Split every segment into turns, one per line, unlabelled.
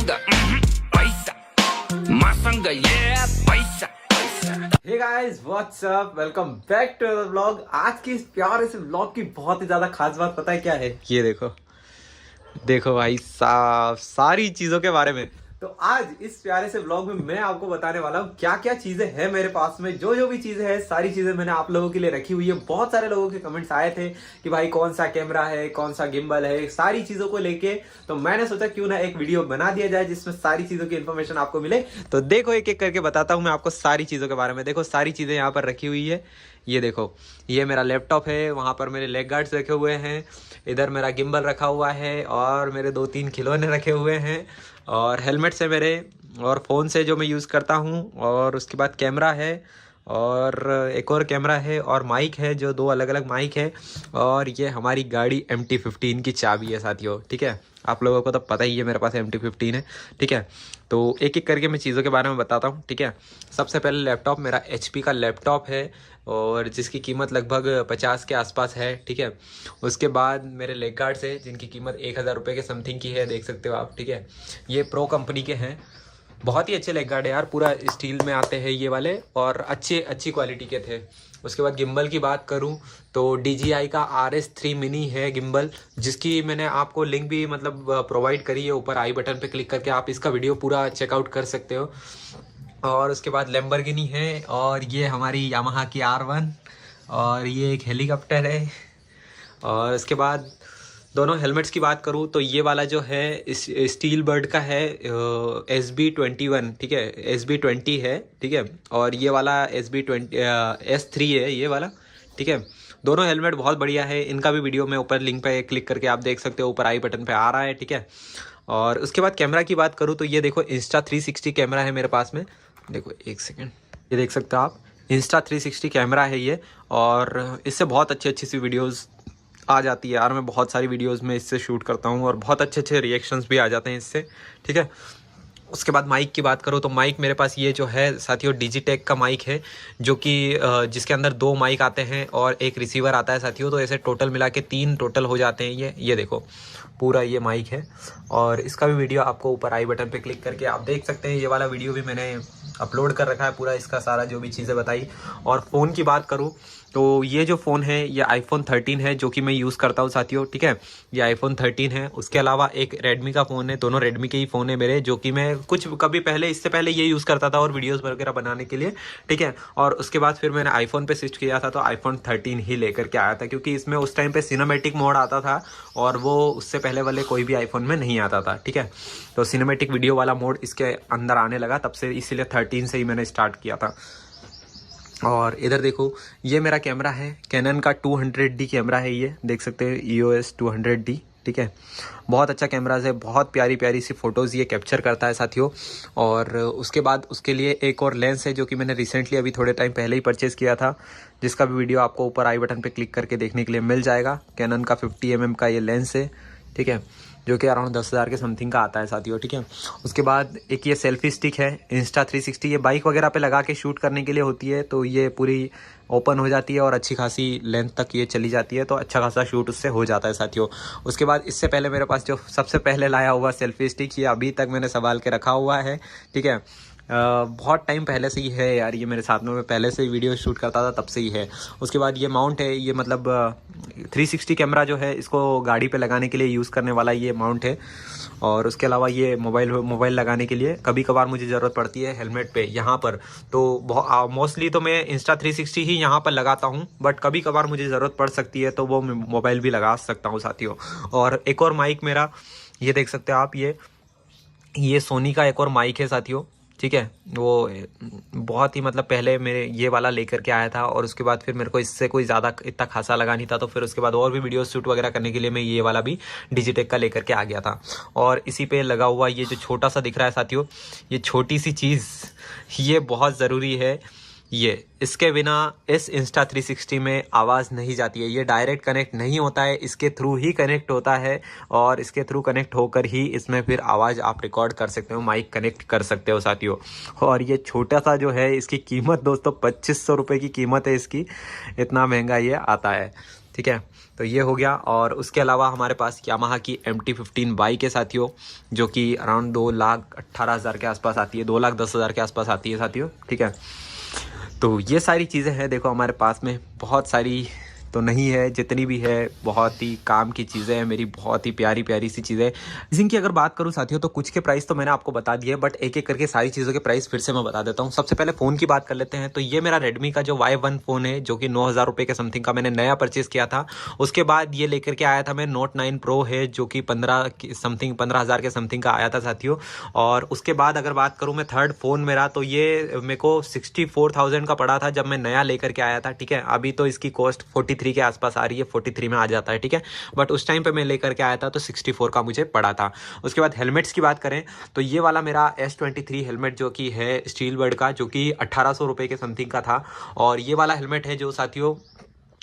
पैसा मासंग ये पैसा।
Hey guys what's up, welcome back to the vlog. आज की इस प्यारे से व्लॉग की बहुत ही ज्यादा खास बात पता है क्या है? ये देखो देखो भाई साहब, सारी चीजों के बारे में। तो आज इस प्यारे से व्लॉग में मैं आपको बताने वाला हूँ क्या क्या चीजें हैं मेरे पास में। जो भी चीजें हैं सारी चीजें मैंने आप लोगों के लिए रखी हुई है। बहुत सारे लोगों के कमेंट्स आए थे कि भाई कौन सा कैमरा है, कौन सा गिम्बल है, सारी चीजों को लेके। तो मैंने सोचा क्यों ना एक वीडियो बना दिया जाए जिसमें सारी चीजों की इन्फॉर्मेशन आपको मिले। तो देखो एक एक करके बताता हूँ मैं आपको सारी चीजों के बारे में। देखो सारी चीजें यहाँ पर रखी हुई है। ये देखो, ये मेरा लैपटॉप है, वहाँ पर मेरे लेग गार्ड्स रखे हुए हैं, इधर मेरा गिम्बल रखा हुआ है और मेरे 2-3 खिलौने रखे हुए हैं और हेलमेट से मेरे और फ़ोन से जो मैं यूज़ करता हूँ। और उसके बाद कैमरा है और एक और कैमरा है और माइक है, जो 2 अलग अलग माइक है। और ये हमारी गाड़ी MT-15 की चाबी है साथियों। ठीक है, आप लोगों को तो पता ही है मेरे पास MT-15 है। ठीक है, तो एक एक करके मैं चीज़ों के बारे में बताता हूँ। ठीक है, सबसे पहले लैपटॉप मेरा HP का लैपटॉप है और जिसकी कीमत लगभग 50 के आसपास है। ठीक है, उसके बाद मेरे लेग गार्ड्स है जिनकी कीमत 1000 रुपये के समथिंग की है, देख सकते हो आप। ठीक है, ये प्रो कंपनी के हैं, बहुत ही अच्छे लेग गार्ड है यार, पूरा स्टील में आते हैं ये वाले और अच्छी क्वालिटी के थे। उसके बाद गिम्बल की बात करूं तो DJI का RS3 मिनी है गिम्बल, जिसकी मैंने आपको लिंक भी मतलब प्रोवाइड करी है। ऊपर आई बटन पे क्लिक करके आप इसका वीडियो पूरा चेकआउट कर सकते हो। और उसके बाद लैम्बोर्गिनी है और ये हमारी यामाहा की R1 और ये एक हेलीकॉप्टर है। और उसके बाद दोनों हेलमेट्स की बात करूँ तो ये वाला जो है स्टील बर्ड का है, SB21। ठीक है, SB20 है। ठीक है, और ये वाला S3 है ये वाला। ठीक है, दोनों हेलमेट बहुत बढ़िया है। इनका भी वीडियो मैं ऊपर लिंक पे क्लिक करके आप देख सकते हो, ऊपर आई बटन पे आ रहा है। ठीक है, और उसके बाद कैमरा की बात करूँ तो ये देखो Insta360 कैमरा है मेरे पास में। देखो एक सेकेंड, ये देख सकते हो आप, Insta360 कैमरा है ये। और इससे बहुत अच्छी सी वीडियोज़ आ जाती है यार। मैं बहुत सारी वीडियोस में इससे शूट करता हूँ और बहुत अच्छे रिएक्शंस भी आ जाते हैं इससे। ठीक है, उसके बाद माइक की बात करो तो माइक मेरे पास ये जो है साथियों डिजिटेक का माइक है, जो कि जिसके अंदर 2 माइक आते हैं और एक रिसीवर आता है साथियों। तो ऐसे टोटल मिला के 3 टोटल हो जाते हैं। ये देखो पूरा ये माइक है और इसका भी वीडियो आपको ऊपर आई बटन पे क्लिक करके आप देख सकते हैं। ये वाला वीडियो भी मैंने अपलोड कर रखा है पूरा, इसका सारा जो भी चीज़ें बताई। और फ़ोन की बात करूँ तो ये जो फ़ोन है ये iPhone 13 है, जो कि मैं यूज़ करता हूँ साथियों। ठीक है, ये iPhone 13 है। उसके अलावा एक Redmi का फ़ोन है, दोनों Redmi के ही फ़ोन है मेरे, जो कि मैं कभी पहले इससे पहले ये यूज़ करता था और वीडियोस वगैरह बनाने के लिए। ठीक है, और उसके बाद फिर मैंने iPhone पे स्विच किया था तो iPhone 13 ही लेकर के आया था, क्योंकि इसमें उस टाइम पे सिनेमैटिक मोड आता था और वो उससे पहले वाले कोई भी iPhone में नहीं आता था। ठीक है, तो सिनेमैटिक वीडियो वाला मोड इसके अंदर आने लगा तब से, इसीलिए 13 से ही मैंने स्टार्ट किया था। और इधर देखो ये मेरा कैमरा है, कैनन का 200D कैमरा है, ये देख सकते हैं EOS 200D। ठीक है, बहुत अच्छा कैमरा है, बहुत प्यारी सी फ़ोटोज़ ये कैप्चर करता है साथियों। और उसके बाद उसके लिए एक और लेंस है जो कि मैंने रिसेंटली अभी थोड़े टाइम पहले ही परचेज़ किया था, जिसका भी वीडियो आपको ऊपर आई बटन पे क्लिक करके देखने के लिए मिल जाएगा। कैनन का 50 mm का ये लेंस है। ठीक है, जो कि अराउंड 10,000 के समथिंग का आता है साथियों। ठीक है, उसके बाद एक ये सेल्फी स्टिक है Insta360, ये बाइक वगैरह पे लगा के शूट करने के लिए होती है। तो ये पूरी ओपन हो जाती है और अच्छी खासी लेंथ तक ये चली जाती है, तो अच्छा खासा शूट उससे हो जाता है साथियों। उसके बाद इससे पहले मेरे पास जो सबसे पहले लाया हुआ सेल्फी स्टिक, ये अभी तक मैंने संभाल के रखा हुआ है। ठीक है, बहुत टाइम पहले से ही है यार ये मेरे साथ में, मैं पहले से ही वीडियो शूट करता था तब से ही है। उसके बाद ये माउंट है, ये मतलब 360 कैमरा जो है इसको गाड़ी पे लगाने के लिए यूज़ करने वाला ये माउंट है। और उसके अलावा ये मोबाइल लगाने के लिए कभी कभार मुझे ज़रूरत पड़ती है हेलमेट पे यहाँ पर, तो मोस्टली तो मैं Insta360 ही यहाँ पर लगाता हूँ, बट कभी कभार मुझे ज़रूरत पड़ सकती है तो वो मैं मोबाइल भी लगा सकता हूँ साथियों। और एक और माइक मेरा, ये देख सकते हो आप, ये सोनी का एक और माइक है साथियों। ठीक है, वो बहुत ही मतलब पहले मेरे ये वाला लेकर के आया था और उसके बाद फिर मेरे को इससे कोई ज़्यादा इतना खासा लगा नहीं था, तो फिर उसके बाद और भी वीडियो शूट वगैरह करने के लिए मैं ये वाला भी डिजिटेक का लेकर के आ गया था। और इसी पे लगा हुआ ये जो छोटा सा दिख रहा है साथियों, ये छोटी सी चीज़ ये बहुत ज़रूरी है। ये इसके बिना इस Insta360 में आवाज़ नहीं जाती है, ये डायरेक्ट कनेक्ट नहीं होता है, इसके थ्रू ही कनेक्ट होता है और इसके थ्रू कनेक्ट होकर ही इसमें फिर आवाज़ आप रिकॉर्ड कर सकते हो, माइक कनेक्ट कर सकते हो साथियों। और ये छोटा सा जो है इसकी कीमत दोस्तों 2500 रुपये की कीमत है इसकी, इतना महंगा ये आता है। ठीक है, तो ये हो गया। और उसके अलावा हमारे पास यामाहा की MT-15 बाइक है साथियों, जो कि अराउंड 2,18,000 के आसपास आती है, 2,10,000 के आसपास आती है साथियों, ठीक है। तो ये सारी चीज़ें हैं देखो हमारे पास में, बहुत सारी तो नहीं है, जितनी भी है बहुत ही काम की चीज़ें हैं मेरी, बहुत ही प्यारी प्यारी सी चीज़ें। इनकी अगर बात करूं साथियों तो कुछ के प्राइस तो मैंने आपको बता दिए, बट एक एक करके सारी चीज़ों के प्राइस फिर से मैं बता देता हूं। सबसे पहले फ़ोन की बात कर लेते हैं। तो ये मेरा रेडमी का जो Y1 फ़ोन है, जो कि 9,000 रुपये के समथिंग का मैंने नया परचेज़ किया था। उसके बाद ये लेकर के आया था मैं Note 9 Pro है, जो कि 15,000 के समथिंग का आया था साथियों। और उसके बाद अगर बात करूँ मैं थर्ड फ़ोन मेरा, तो ये मेरे को 64,000 का पड़ा था जब मैं नया लेकर के आया था, ठीक है। अभी तो इसकी कॉस्ट 43 के आसपास आ रही है, 43 में आ जाता है, ठीक है। बट उस टाइम पे मैं लेकर के आया था तो 64 का मुझे पड़ा था। उसके बाद हेलमेट्स की बात करें तो ये वाला मेरा S23 हेलमेट जो कि है स्टील बर्ड का, जो कि 1800 रुपये के समथिंग का था। और ये वाला हेलमेट है जो साथियों,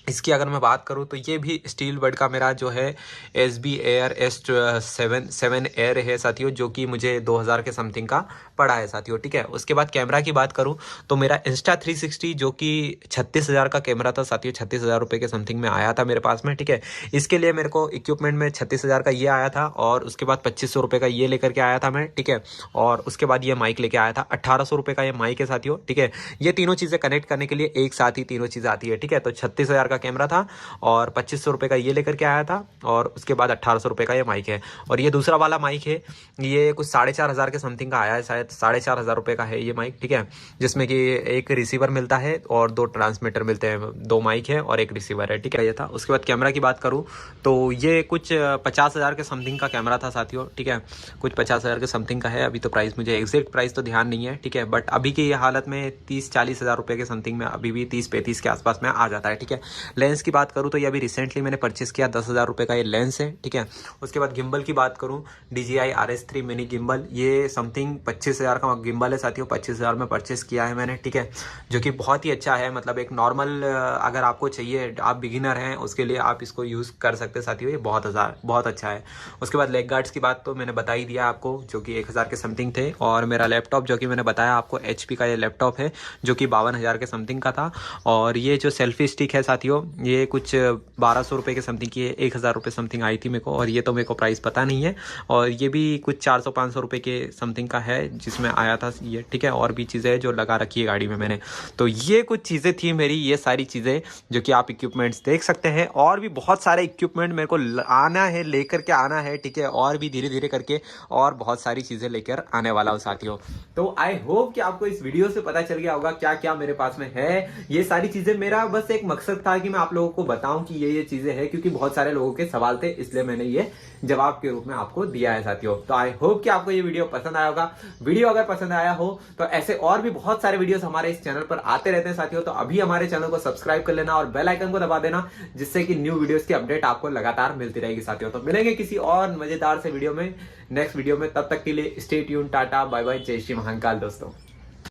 इसकी अगर मैं बात करूं तो ये भी स्टील बर्ड का मेरा जो है SB एयर S7 एयर है साथियों, जो कि मुझे 2000 के समथिंग का पड़ा है साथियों, ठीक है। उसके बाद कैमरा की बात करूं तो मेरा Insta360 जो कि 36,000 का कैमरा था साथियों, 36,000 रुपये के समथिंग में आया था मेरे पास में, ठीक है। इसके लिए मेरे को इक्विपमेंट में 36,000 का ये आया था, और उसके बाद 2500 रुपये का ये लेकर के आया था मैं, ठीक है। और उसके बाद ये माइक लेके आया था, 1800 रुपये का ये माइक है साथियों, ठीक है। ये तीनों चीज़ें कनेक्ट करने के लिए एक साथ ही तीनों चीज़ें आती है, ठीक है। तो 36,000 का कैमरा था, और 2500 रुपये का ये लेकर के आया था, और उसके बाद 1800 रुपये का ये माइक है। और ये दूसरा वाला माइक है, ये कुछ 4,500 के समथिंग का आया है, शायद 4,500 रुपये का है ये माइक, ठीक है। जिसमें कि एक रिसीवर मिलता है और 2 ट्रांसमीटर मिलते हैं, 2 माइक है और एक रिसीवर है, ठीक है। ये था। उसके बाद कैमरा की बात करूँ तो ये कुछ 50,000 के समथिंग का कैमरा था साथियों, ठीक है। कुछ 50,000 के समथिंग का है। अभी तो प्राइस मुझे एग्जैक्ट प्राइस तो ध्यान नहीं है, ठीक है। बट अभी की हालत में 30-40 हज़ार रुपये के समथिंग में अभी भी 30-35 के आसपास में आ जाता है, ठीक है। लेंस की बात करूँ तो ये अभी रिसेंटली मैंने परचेस किया, 10,000 रुपये का ये लेंस है, ठीक है। उसके बाद गिम्बल की बात करूँ, DJI RS3 मिनी गिम्बल, ये समथिंग 25,000 का गिम्बल है साथियों, 25,000 में परचेस किया है मैंने, ठीक है। जो कि बहुत ही अच्छा है, मतलब एक नॉर्मल अगर आपको चाहिए, आप बिगिनर हैं, उसके लिए आप इसको यूज़ कर सकते हैं साथियों, ये बहुत अच्छा है। उसके बाद लेग गार्ड्स की बात तो मैंने बता ही दिया आपको, जो कि 1,000 के समथिंग थे। और मेरा लैपटॉप जो कि मैंने बताया आपको, HP का ये लैपटॉप है, जो कि 52,000 के समथिंग का था। और ये जो सेल्फी स्टिक है साथियों, ये कुछ 1,200 रुपये के समथिंग की है, 1,000 रुपये समथिंग आई थी मेरे को, और ये तो मेरे को प्राइस पता नहीं है। और ये भी कुछ 400-500 रुपये के समथिंग का है, जिसमें आया था ये, ठीक है। और भी चीज़ें जो लगा रखी है गाड़ी में मैंने। तो ये कुछ चीज़ें थी मेरी, ये सारी चीज़ें जो कि आप इक्विपमेंट्स देख सकते हैं। और भी बहुत सारे इक्विपमेंट मेरे को आना है, लेकर के आना है, ठीक है। और भी धीरे धीरे करके और बहुत सारी चीज़ें लेकर आने वाला हूँ साथियों। तो आई होप कि आपको इस वीडियो से पता चल गया होगा क्या क्या मेरे पास में है। ये सारी चीज़ें, मेरा बस एक मकसद था कि मैं आप लोगों को बताऊं कि ये चीज़ें हैं, क्योंकि बहुत सारे लोगों के सवाल थे, इसलिए मैंने ये जवाब के रूप में आपको दिया है साथियों। तो आई होप कि आपको ये वीडियो पसंद आया होगा। वीडियो अगर पसंद आया हो तो ऐसे और भी बहुत सारे वीडियोस हमारे इस चैनल पर आते रहते हैं साथियों। तो अभी हमारे चैनल को सब्सक्राइब कर लेना और बेल आइकन को दबा देना, जिससे कि न्यू वीडियोस की अपडेट आपको लगातार मिलती रहेगी साथियों। तो मिलेंगे किसी और मजेदार से वीडियो में, नेक्स्ट वीडियो में। तब तक के लिए stay tune, tata, bye bye, जय श्री महाकाल दोस्तों।